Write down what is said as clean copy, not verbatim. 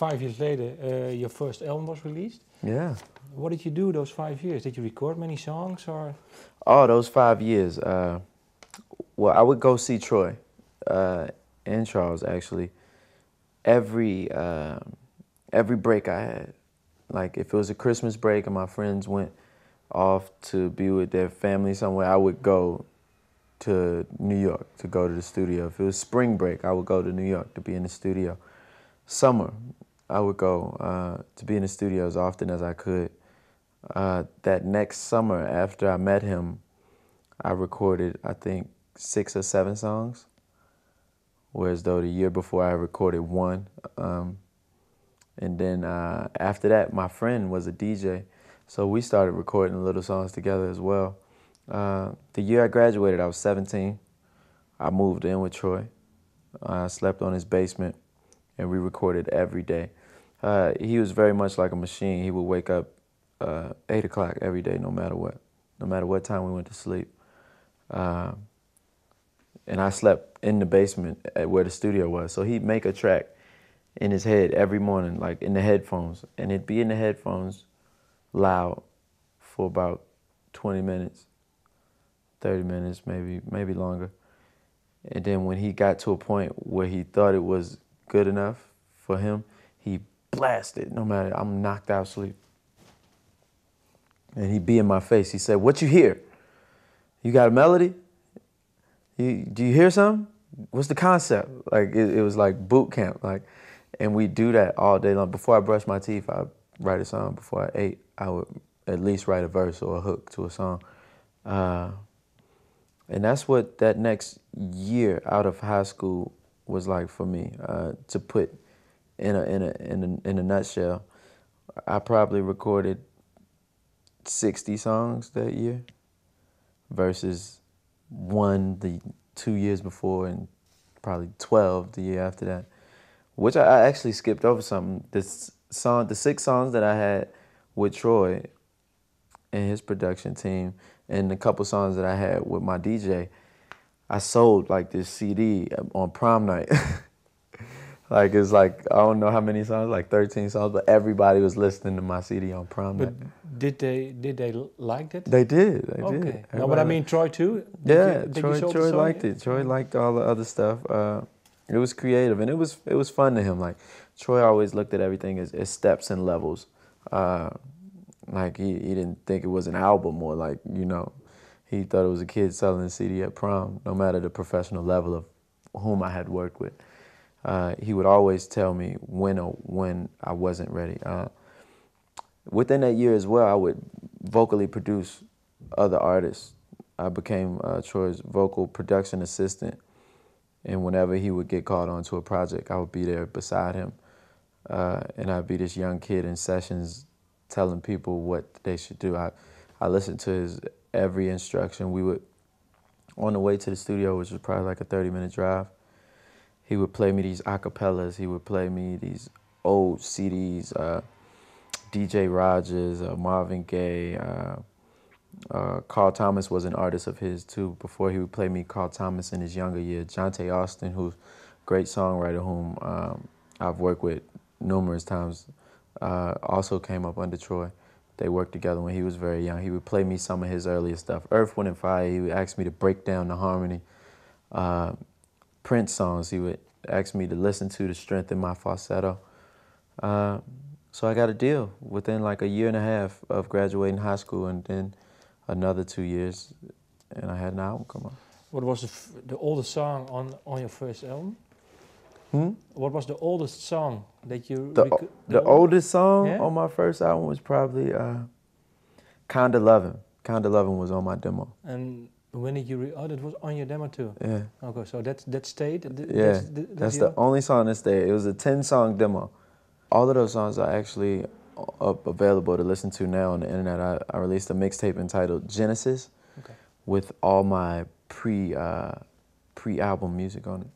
5 years later, your first album was released. Yeah. What did you do those 5 years? Did you record many songs or? Oh, those 5 years. Well, I would go see Troy and Charles actually every break I had. Like if it was a Christmas break and my friends went off to be with their family somewhere, I would go to New York to go to the studio. If it was spring break, I would go to New York to be in the studio. Summer, I would go to be in the studio as often as I could. That next summer, after I met him, I recorded, I think, 6 or 7 songs, whereas though the year before I recorded 1. And then after that, my friend was a DJ, so we started recording little songs together as well. The year I graduated, I was 17. I moved in with Troy. I slept on his basement, and we recorded every day. He was very much like a machine. He would wake up 8 o'clock every day, no matter what time we went to sleep. And I slept in the basement at where the studio was. So he'd make a track in his head every morning, like in the headphones, and it'd be in the headphones loud for about 20 minutes, 30 minutes, maybe longer. And then when he got to a point where he thought it was good enough for him, he blasted, no matter, I'm knocked out asleep. And he'd be in my face. He said, "What you hear? You got a melody? Do you hear something? What's the concept?" Like it was like boot camp, like, and we do that all day long. Before I brush my teeth, I'd write a song. Before I ate, I would at least write a verse or a hook to a song. And that's what that next year out of high school was like for me. To put in a nutshell, I probably recorded 60 songs that year versus 1 the 2 years before and probably 12 the year after that, which I actually skipped over something. The 6 songs that I had with Troy and his production team and a couple songs that I had with my DJ, I sold like this CD on prom night. Like it's like, I don't know how many songs, like 13 songs, but everybody was listening to my CD on prom night. Did they like it? They did. They okay. did. No, but I mean Troy too. Troy liked it. Troy liked all the other stuff. It was creative and it was fun to him. Like Troy always looked at everything as steps and levels. Like he didn't think it was an album or like, you know, he thought it was a kid selling a CD at prom, no matter the professional level of whom I had worked with. He would always tell me when I wasn't ready. Within that year as well, I would vocally produce other artists. I became Troy's vocal production assistant, and whenever he would get called onto a project, I would be there beside him, and I'd be this young kid in sessions telling people what they should do. I listened to his every instruction. We would, on the way to the studio, which was probably like a 30-minute drive, he would play me these acapellas. He would play me these old CDs, DJ Rogers, Marvin Gaye. Carl Thomas was an artist of his too. Before he would play me Carl Thomas in his younger year. Jonte Austin, who's a great songwriter whom I've worked with numerous times, also came up under Troy. They worked together when he was very young. He would play me some of his earlier stuff. Earth, Wind & Fire, he would ask me to break down the harmony. Prince songs, he would ask me to listen to strengthen my falsetto. So I got a deal within like a year and a half of graduating high school, and then another 2 years, and I had an album come out. What was the oldest song on your first album? What was the oldest song that you... The oldest song yeah? on my first album was probably Kinda Lovin'. Kinda Lovin' was on my demo. And when did you... Oh, that was on your demo too? Yeah. Okay, so that stayed? Yeah, that's the only song that stayed. It was a 10-song demo. All of those songs are actually available to listen to now on the internet. I released a mixtape entitled Genesis with all my pre-album music on it.